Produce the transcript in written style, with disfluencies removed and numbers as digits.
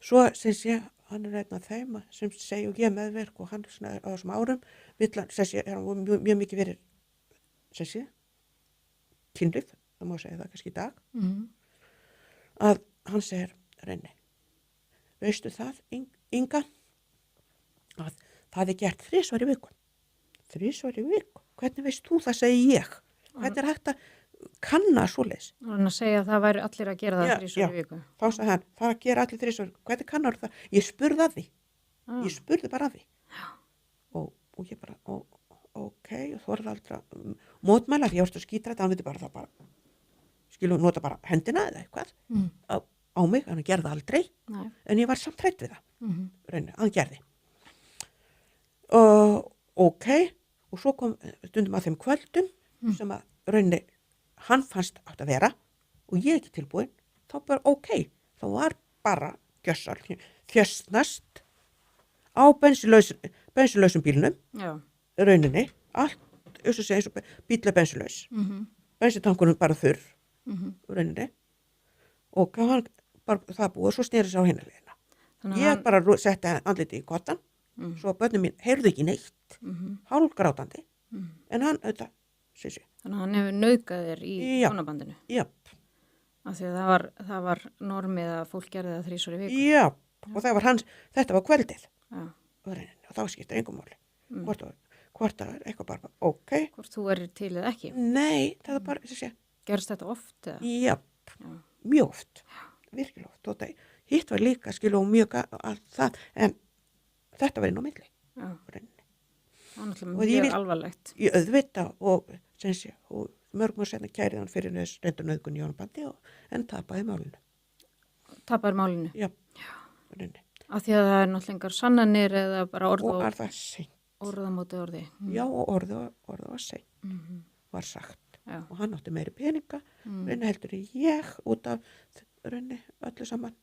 svo sem sé, hann einn af þeim sem segja og ég meðverk og hann svona á þessum árum vill hann, sem sé, hann mjög mikið verið sem sé, kynlíf, það má segja það kannski í dag, að hann segir, Renni, veistu það, Inga, að það gert 3 í viku. 3 í viku? Hvernig veist þú það, segi ég? Hvernig hægt að kanna svoleiðis? Hann að segja að það væri allir að gera það 3 í viku. Þá sagði hann, það að gera allir 3 í viku. Hvernig kannar það? Ég spurði að því. Ég spurði bara að því. Og ég bara, ok, og þú var aldrei að mótmæla því ég varst að skýtra þetta, hann viti bara það bara, skilur nota bara hendina eða eitthvað á mig, hann gerði aldrei. Nei. En ég var samt hrædd við það. Reyni, hann gerði. Ok, og svo kom stundum að þeim kvöldum sem að Reyni, hann fannst átt að vera og ég ekki tilbúin, þá bara ok, þá var bara gjössal, þjösnast á bensinlausum bílnum, Rauninni, allt, eins og bíla bensinlaus, bensintankunum bara þurr, Rauninni, og hann bara það búið og svo sneri sér á hinarlegina. Ég bara setti andliti í kottan, svo að börnum mín heyrðu ekki neitt, hálfgrátandi, en hann auðvitað, sér. Þannig að hann hefur nauðgað þér í hjónabandinu? Já. Af því að það var normið að fólk gerði það 3 í viku? Já, og það var þetta var kvöldið. Og þá skiptir engum máli. Hvort það eitthvað bara, ok. Hvort þú er til eða ekki? Nei, það er bara, þessi. Gerst þetta oft? Já, mjög oft. Virkilega oft. Og það hitt var líka, skilu, og mjög að það, en þetta var inn á milli. Já. Það er náttúrulega mjög alvarlegt. Ég auðvita og mörgum senna kærið hann fyrir reyndanauðgun í hjónabandi en tapaði málinu. Tapaði málinu? Já. Af því að það er náttúrulega engar sannanir eða bara orð og það seint. Orða móti orði. Já, og orða var seint. Var sagt. Já. Og hann átti meiri peninga, Reyni heldur ég út af Reyni öllu saman.